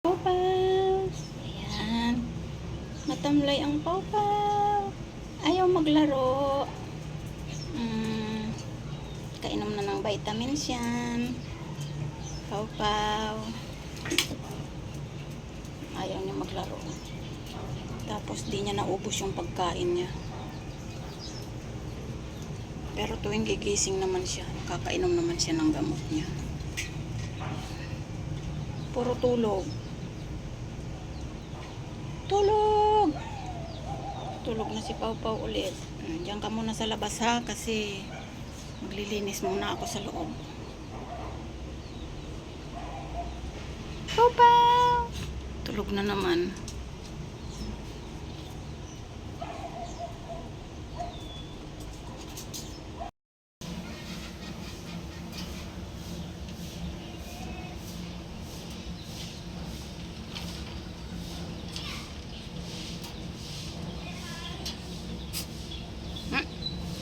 Pawpaws. Ayan. Matamlay ang pawpaw. Ayaw maglaro. Kainom na ng vitamins yan. Pawpaw. Ayaw niya maglaro. Tapos di niya naubos yung pagkain niya. Pero tuwing gigising naman siya, nakakainom naman siya ng gamot niya. Puro tulog. Tulog! Tulog na si Pawpaw ulit. Diyan ka muna sa labas ha, kasi maglilinis muna ako sa loob. Pawpaw! Tulog na naman.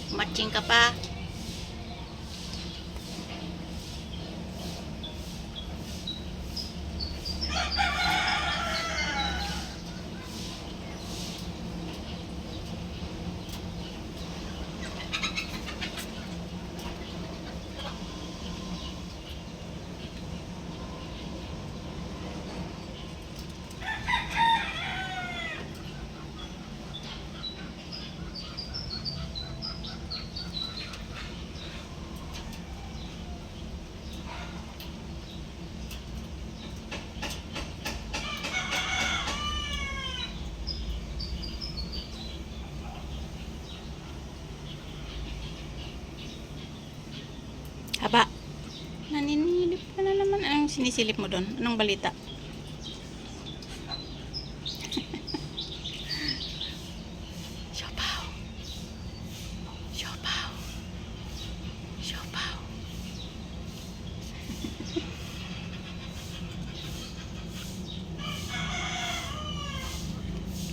Matching ka pa. Haba. Naninilip ka na naman. Anong sinisilip mo doon? Anong balita? Siopaw. Siopaw. Siopaw.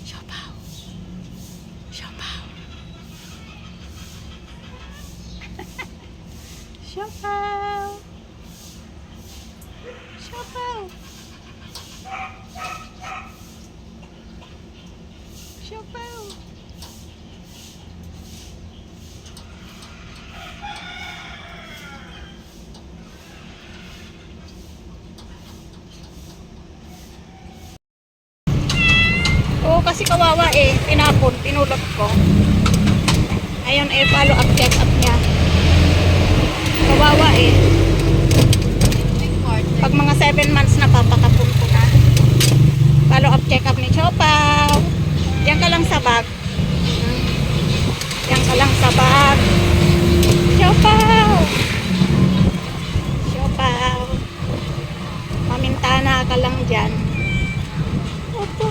Siopaw. Siopaw. Siopaw. Siopaw. Siopaw. Oo, kasi kawawa eh. Tinulot ko. Ayun eh, follow up, check up niya. Kawawa eh. Pag mga 7 months na papakapun ko na. Follow up check up ni Siopaw. Diyan ka lang sa bag. Diyan ka lang sa bag. Siopaw. Siopaw. Mamintana ka lang dyan. Opo.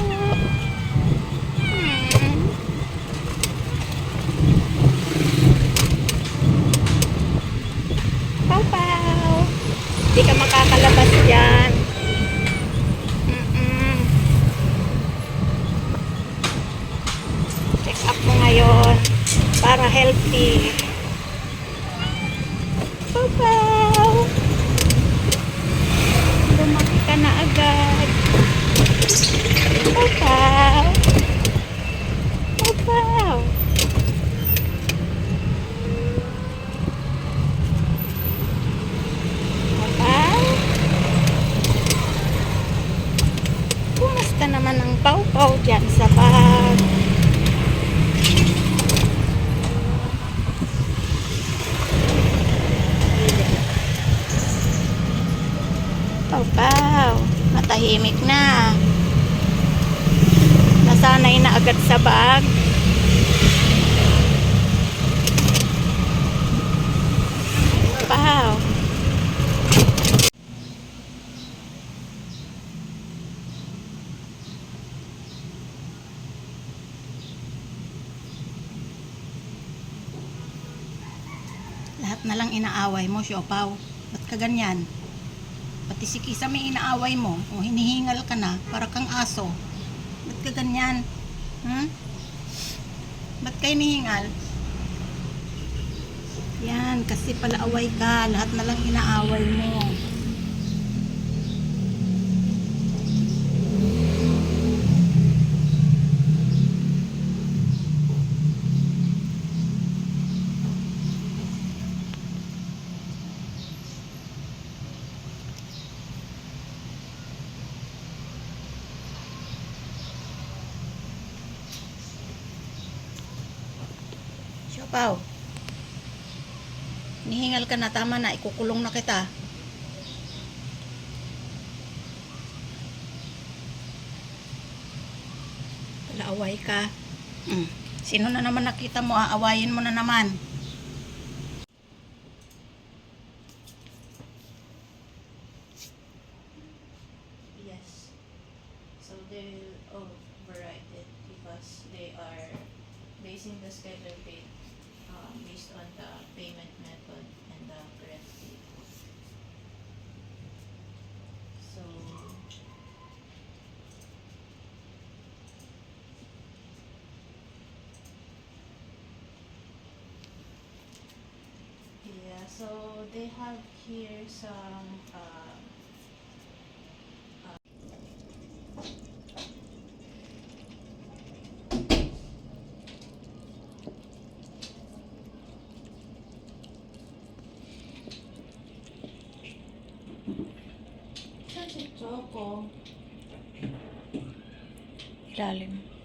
Pawpaw. Hindi ka makakalabas dyan. Check up mo ngayon para healthy. Pawpaw. Lumaki ka na agad. Pawpaw. Pawpaw. Kumusta naman ang Pawpaw dyan sa bag? Pawpaw, matahimik na. Nasanay na agad sa bag. Pawpaw. Lahat na lang inaaway mo, Siopaw. Ba't ka ganyan? Pati si Kisa may inaaway mo. O hinihingal ka na, para kang aso. Ba't ka ganyan? Ba't ka hinihingal? Yan, kasi pala away ka. Lahat na lang inaaway mo. Pau. Nihingal ka na, tama na, ikukulong na kita. Palaaway ka. Sino na naman nakita mo, aawayin mo na naman. Yes. So they will override it because they are basing the schedule rate based on the payment method and the correct date. So yeah, so they have here some saan si Choco? Ilalim.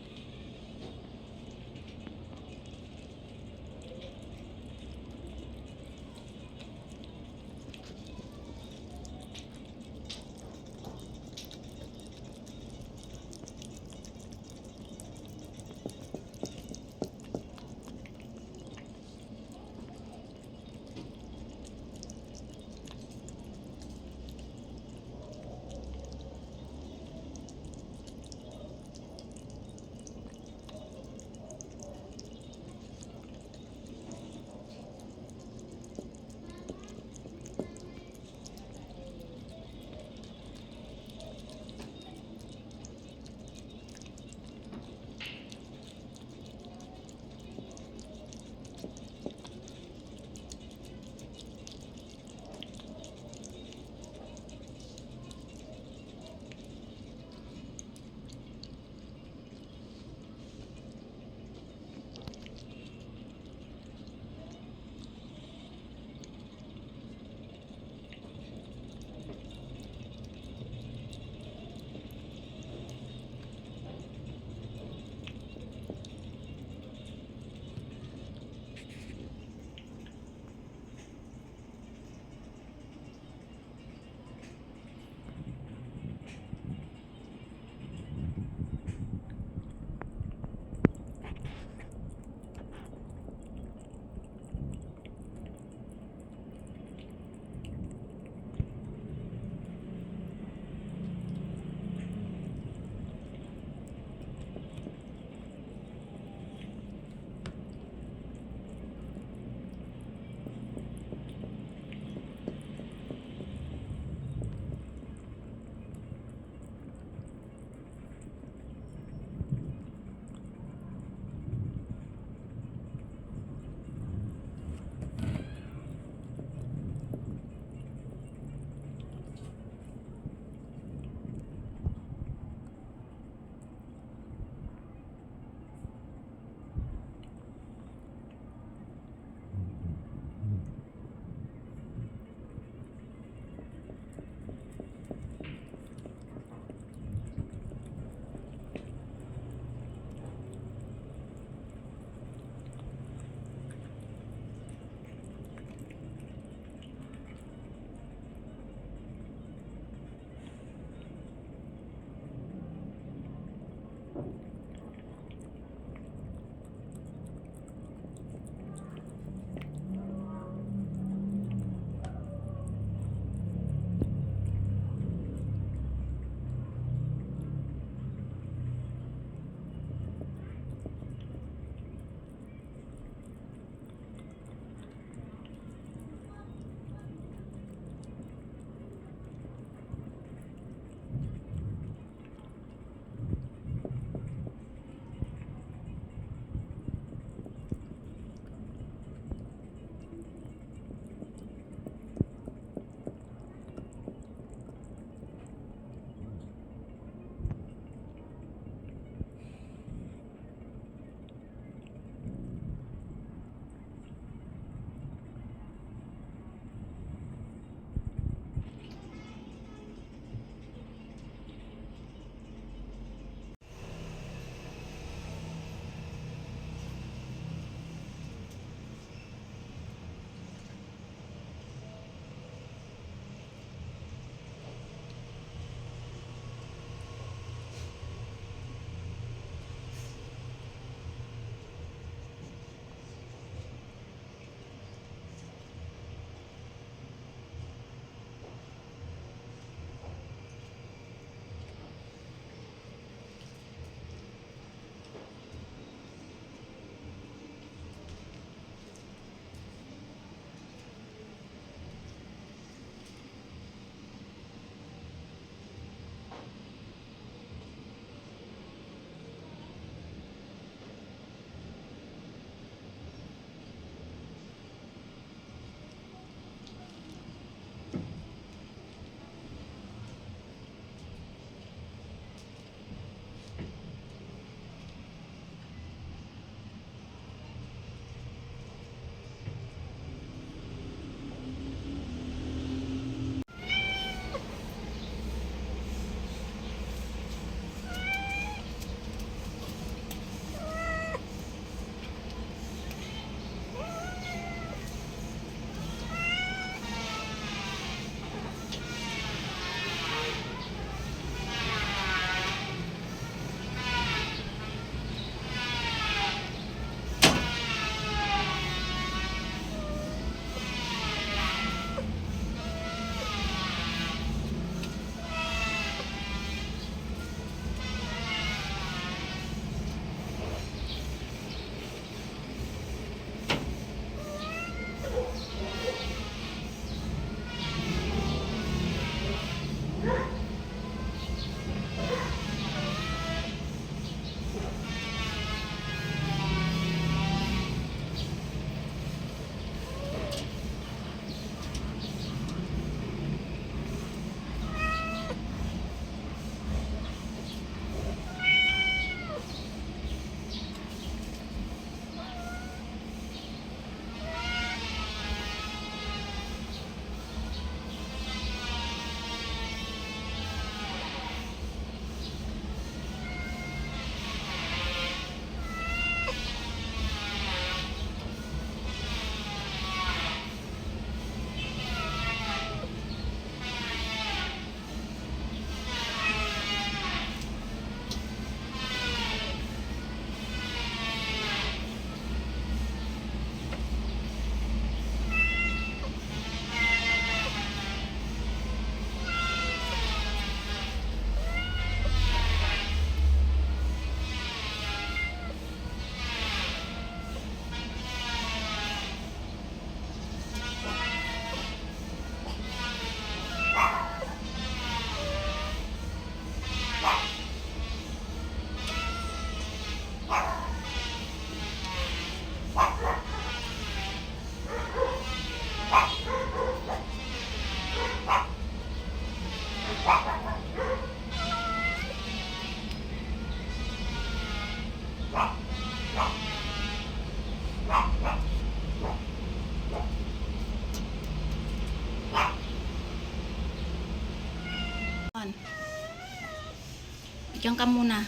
Diyan ka muna.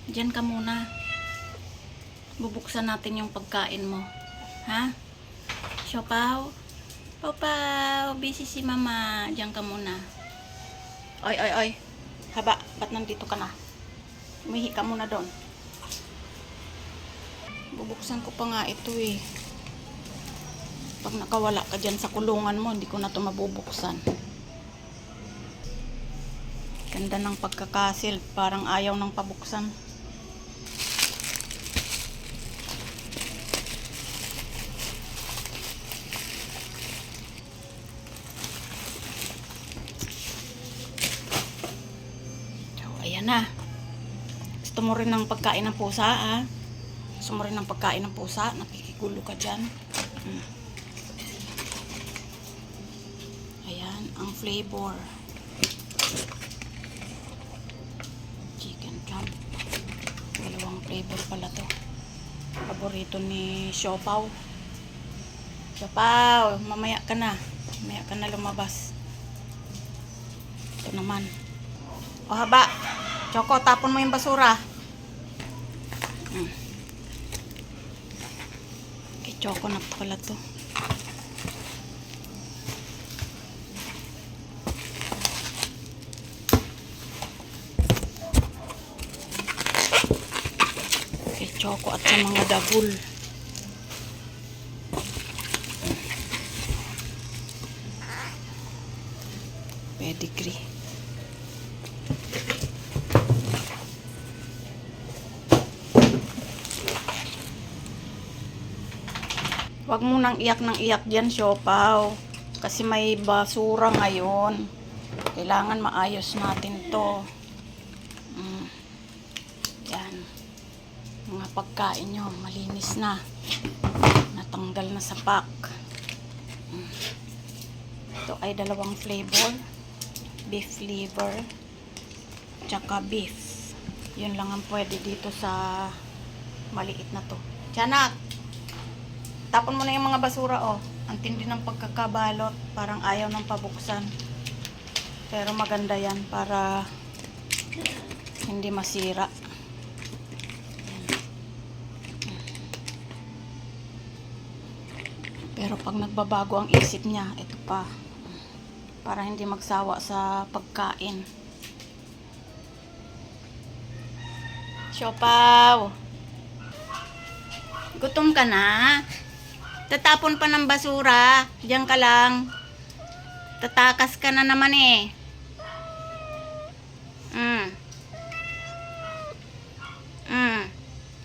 Diyan ka muna. Bubuksan natin yung pagkain mo. Ha? Siopaw? Pau-pau, busy si mama. Diyan ka muna. Oy, oy, oy. Haba, ba't nandito ka na? Umihi ka muna doon. Bubuksan ko pa nga ito eh. Pag nakawala ka dyan sa kulungan mo, hindi ko na ito mabubuksan. Ganda ng pagkakasil, parang ayaw ng pabuksan. So, ayan na. Gusto mo rin ng pagkain ng pusa, ah? Gusto mo rin ng pagkain ng pusa? Nakikigulo ka dyan. Ayan, ang flavor. Chicken chop. Dalawang flavor pala to. Paborito ni Siopaw. Siopaw, mamaya ka na. Mamaya ka na lumabas. Ito naman. O haba. Choco, tapon mo yung basura. Kay Choco na pala to. Kay Choco at sa mga dagul. Pedigree. Huwag mo nang iyak ng iyak dyan, Siopaw. Kasi may basura ngayon. Kailangan maayos natin to. Yan. Mga pagkain nyo, malinis na. Natanggal na sa pack. Ito ay dalawang flavor. Beef liver. Tsaka beef. Yun lang ang pwede dito sa maliit na to. Tiyanak! Tapon mo na yung mga basura, oh. Ang tindi ng pagkakabalot. Parang ayaw ng pabuksan. Pero maganda yan para hindi masira. Pero pag nagbabago ang isip niya, ito pa. Para hindi magsawa sa pagkain. Siopaw! Gutom ka na? Tatapon pa ng basura. Diyan ka lang. Tatakas ka na naman eh.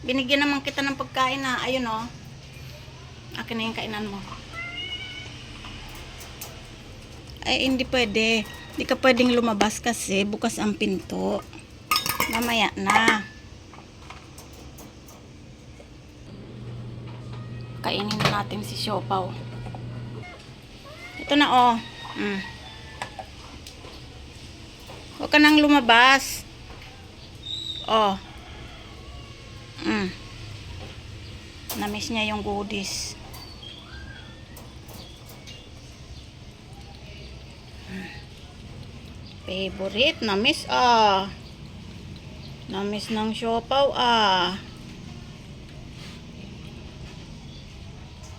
Binigyan naman kita ng pagkain na. Ayun oh. Akin na yung kainan mo. Ay, hindi pwede. Hindi ka pwedeng lumabas kasi bukas ang pinto. Mamaya na. Kainin na natin si Siopaw. Ito na oh. Huwag ka nang lumabas. Oh. Namiss niya yung goodies. Favorite. Namiss ah. Namiss ng Siopaw ah.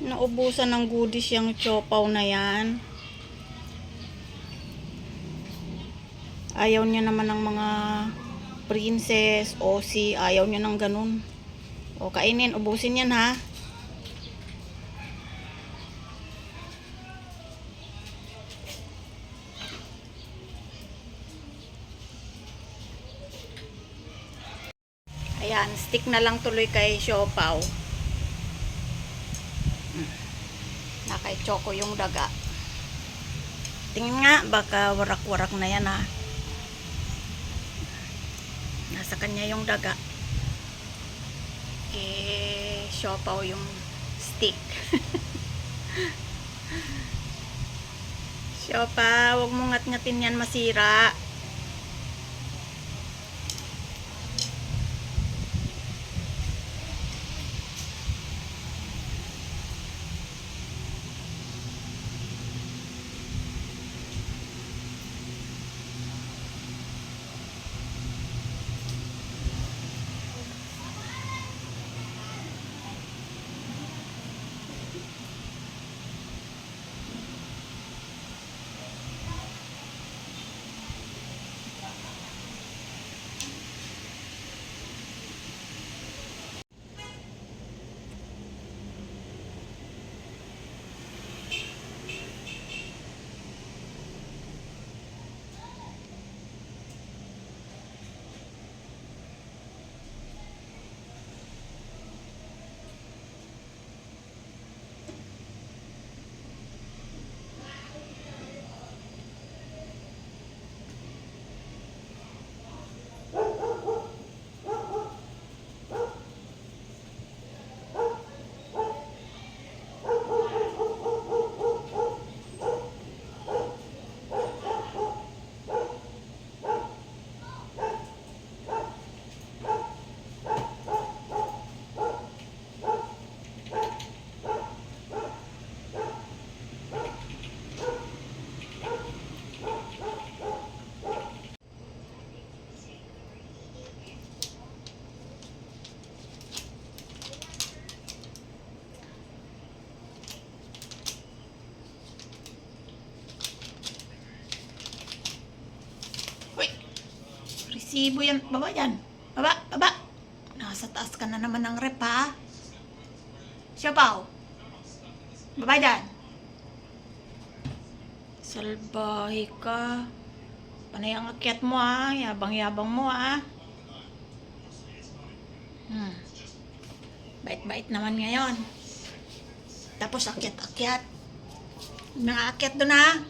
Naubusan ng goodies yung Siopaw na yan. Ayaw niya naman ng mga princess, Aussie. Ayaw niya ng ganun. O, kainin. Ubusin yan ha. Ayan. Stick na lang tuloy kay Siopaw. Kay Choco yung daga. Tingnan nga, baka warak-warak na yan ha. Nasa kanya yung daga. Siopaw yung stick. Siopaw, huwag mo ngat-ngatin yan, masira. resibo yan. Baba yan. Baba, baba. Nasa taas ka na naman ng rep, ha? Siyapaw. Baba dyan. Salbahe ka. Panay ang akyat mo, ha? Yabang-yabang mo, ha? Bait-bait naman ngayon. Tapos akyat-akyat. Mga akyat doon, ha?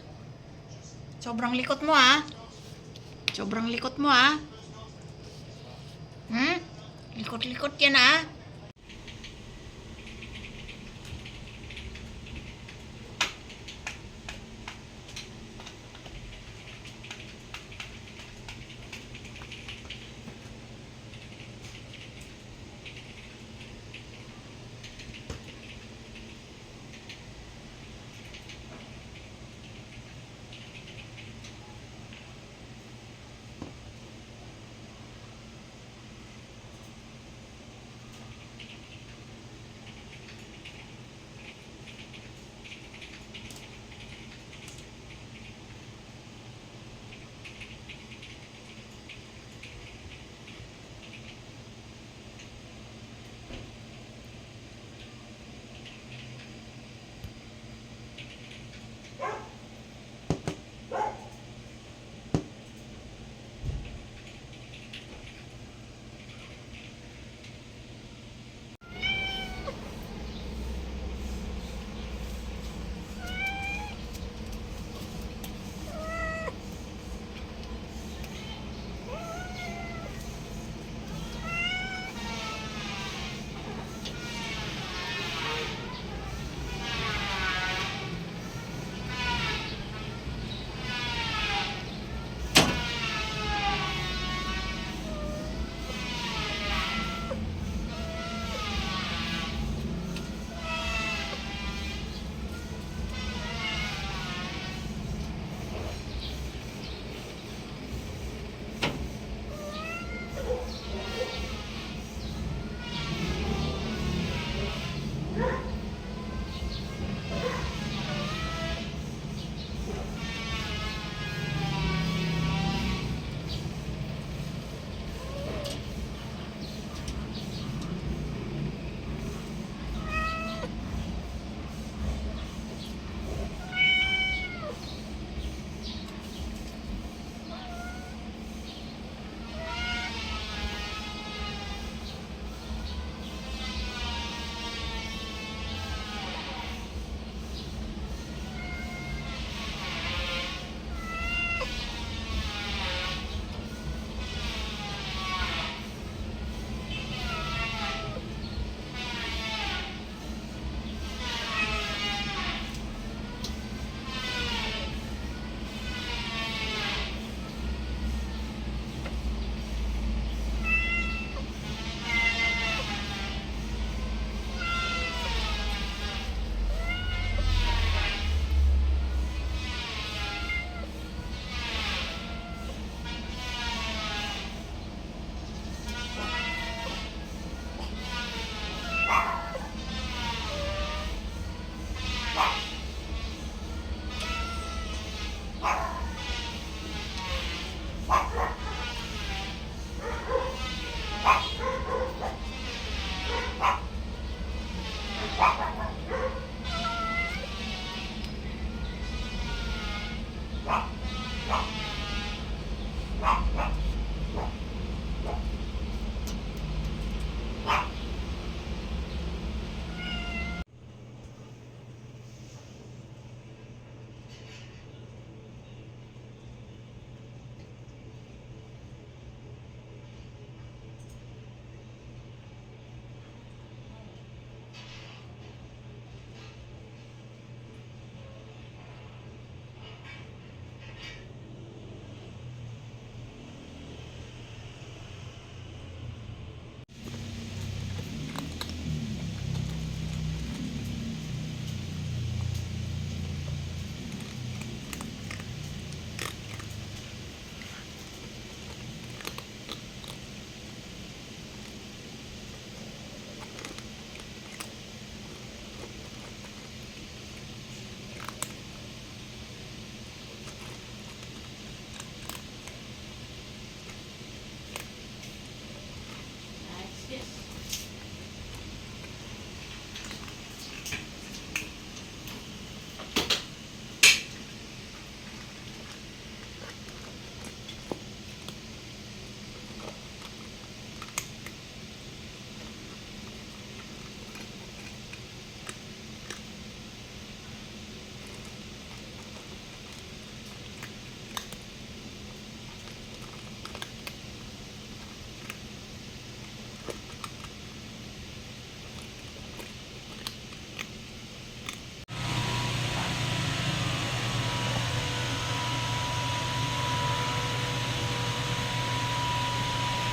Sobrang likot mo, ha? Sobrang likot mo, ha? Likot-likot yan, ha?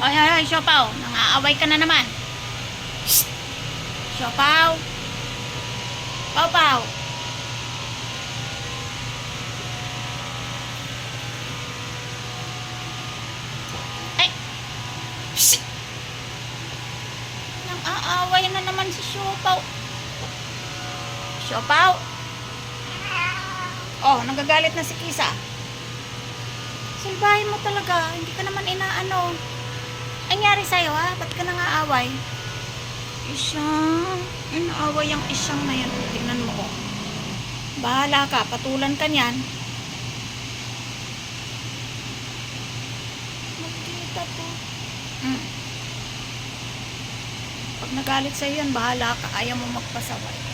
Hoy, hoy, hoy, Siopaw. Nangaaway ka na naman. Shh! Siopaw. Paw, paw. Ay! Shh! Nangaaway na naman si Siopaw. Siopaw. Oh, nagagalit na si Kisa. Salbahin mo talaga. Hindi ka naman inaano. Ay, nangyari sa'yo ha? Ba't ka nangaaway? Isang. Inaaway ang isang na yan. Tingnan mo ko. Bahala ka. Patulan ka niyan. Magkita to. Pag nagalit sa'yo yan, bahala ka. Ayaw mo magpasaway.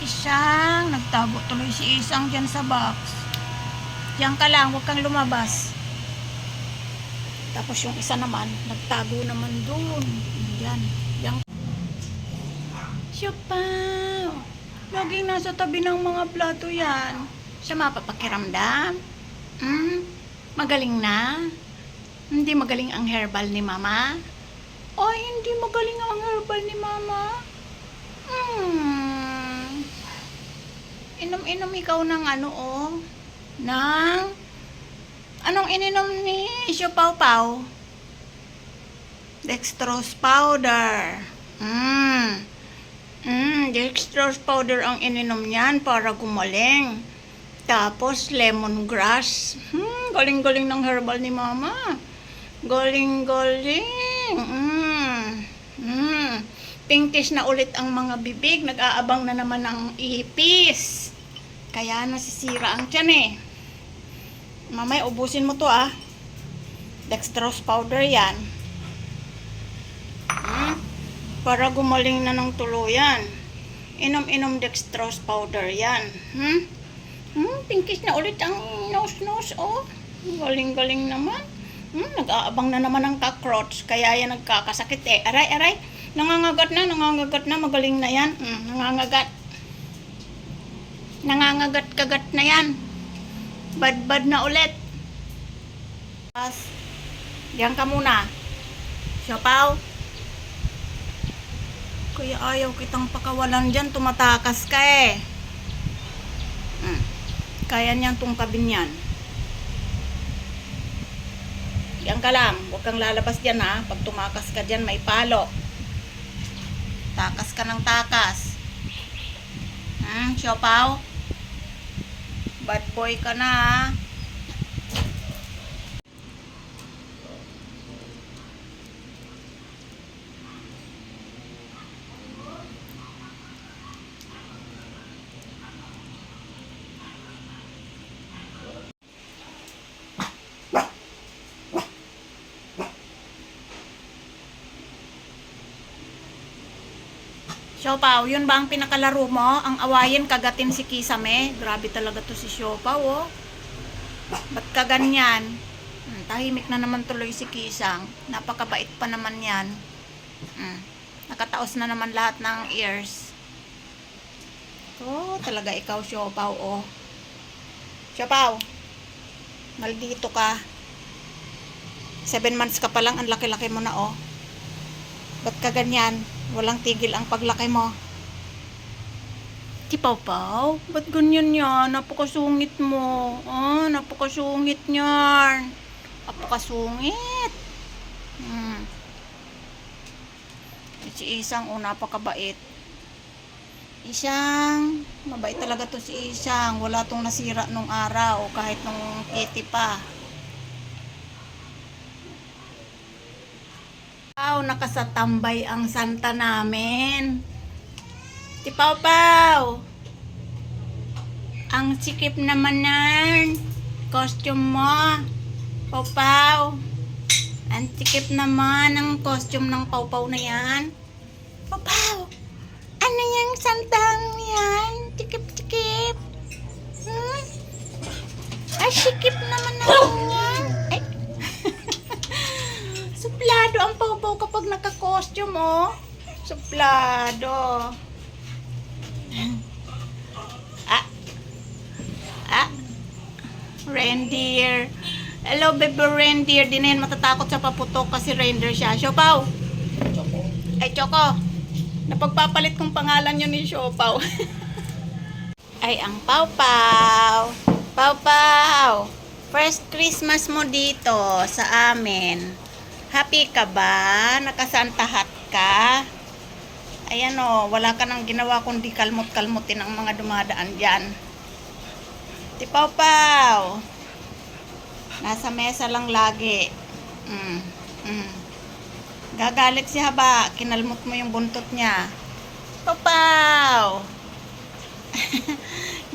Isang, nagtago tuloy si Isang dyan sa box. Diyan ka lang, huwag kang lumabas. Tapos yung isa naman, nagtago naman doon. Diyan, diyan. Siopaw. Laging nasa tabi ng mga plato yan. Siya mapapakiramdam. Magaling na. Hindi magaling ang herbal ni Mama. Ay, hindi magaling ang herbal ni Mama. Inom-inom ikaw ng ano, oh. Ng... Anong ininom ni Siopaw Paw? Dextrose powder. Dextrose powder ang ininom niyan para gumaling. Tapos lemongrass. Galing-galing ng herbal ni Mama. Galing-galing. Pinkish na ulit ang mga bibig. Nag-aabang na naman ng ipis. Kaya nasisira ang tiyan eh. Mamay, ubusin mo to ah. Dextrose powder yan. Para gumaling na ng tuluyan. Inom-inom dextrose powder yan. Pinkish na ulit ang nose-nose oh. Galing-galing naman. Nag-aabang na naman ng cockroach. Kaya yan nagkakasakit eh. Aray, aray. Nangangagat na, magaling na yan. Nangangagat-kagat na yan. Bad-bad na ulit. Diyan ka muna. Siopaw. Kaya ayaw kitang pakawalan dyan, tumatakas ka eh. Kaya niyang tungkabin yan. Diyan ka lang, huwag kang lalabas dyan ha. Pag tumakas ka dyan, may palo. Takas ka ng takas. Siopaw. Bad boy ka na ha. Siopaw, yun ba ang pinakalaro mo? Ang awayin, kagatin si Kisame. Grabe talaga to si Siopaw, oh. Ba't ka ganyan? Tahimik na naman tuloy si Kisang. Napakabait pa naman yan. Nakataos na naman lahat ng ears. Oh, talaga ikaw, Siopaw, oh. Siopaw, maldito ka. 7 months ka pa lang, ang laki-laki mo na, oh. Ba't ka ganyan? Walang tigil ang paglaki mo. Tipaw-paw, ba't ganyan yan? Napakasungit mo. Napakasungit niyan. Napakasungit. Si Isang, napakabait. Isang, mabait talaga to si Isang. Wala tong nasira nung araw, kahit nung kitty pa. Pau, nakasatambay ang Santa namin. Si Pau Pau. Ang sikip naman ng costume mo. Pau Pau. Ang sikip naman ng costume ng Pau Pau na yan. Pau Pau. Ano yung santang yan? Sikip-sikip. Hmm? Ay, sikip naman yan. Ay. Suplado ang Pau Pau kapag naka-costume, oh. Suplado. Reindeer. Hello, baby reindeer. Di na yan matatakot sa paputok kasi reindeer siya. Siopaw. Choco. Ay, Choco. Napagpapalit kong pangalan yun ni Siopaw. Ay, ang Pau Pau. Pau Pau. First Christmas mo dito sa amin. Happy ka ba? Nakasanta hat ka? Ayan o, wala ka nang ginawa kundi kalmot-kalmutin ang mga dumadaan dyan. Si Pau Pau. Nasa mesa lang lagi. Gagalit si Haba. Kinalmot mo yung buntot niya. Pau Pau.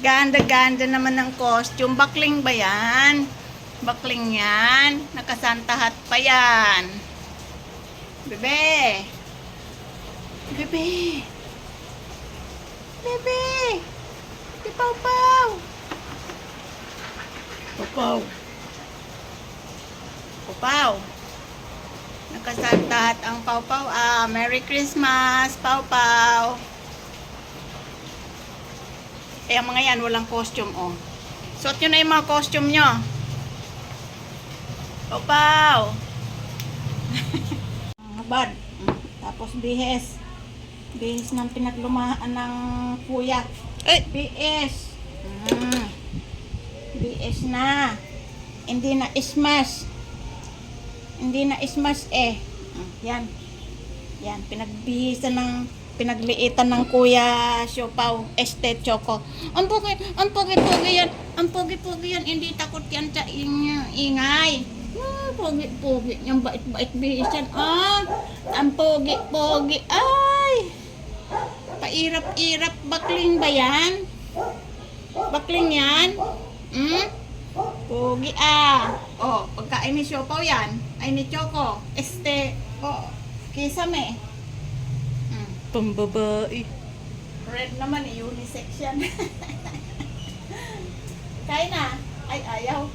Ganda-ganda naman ng costume. Bakling ba yan? Bakling yan. Nakasanta hat pa yan. Bebe. Bebe. Bebe. Si Pau Pau. Pau. Pau. Nakasantahat ang Pau Pau. Merry Christmas, Pau Pau. Eh, ang mga yan, walang costume, oh. Suot nyo na yung mga costume nyo. Pau Pau. Bad. Tapos bihes. Bihis ng pinaglumaan ng kuya. BS. BS na. Hindi na ismas. Hindi na ismas eh. Yan. Yan. Pinagbihisan ng pinagliitan ng kuya Siopaw. Choco. Ang pogi-pogi yan. Ang pogi-pogi yan. Hindi takot yan sa ingay. Pogi-pogi. Yung bait-bait bihisan. Ang pogi-pogi. Ay! Pairap-irap. Bakling ba yan? Bakling yan? Pogi Oh, pagkain ni Siopaw yan. Ay ni Choco. Kisame. Pambabae. Red naman eh, unisex yan. Kain na. Ay, ayaw.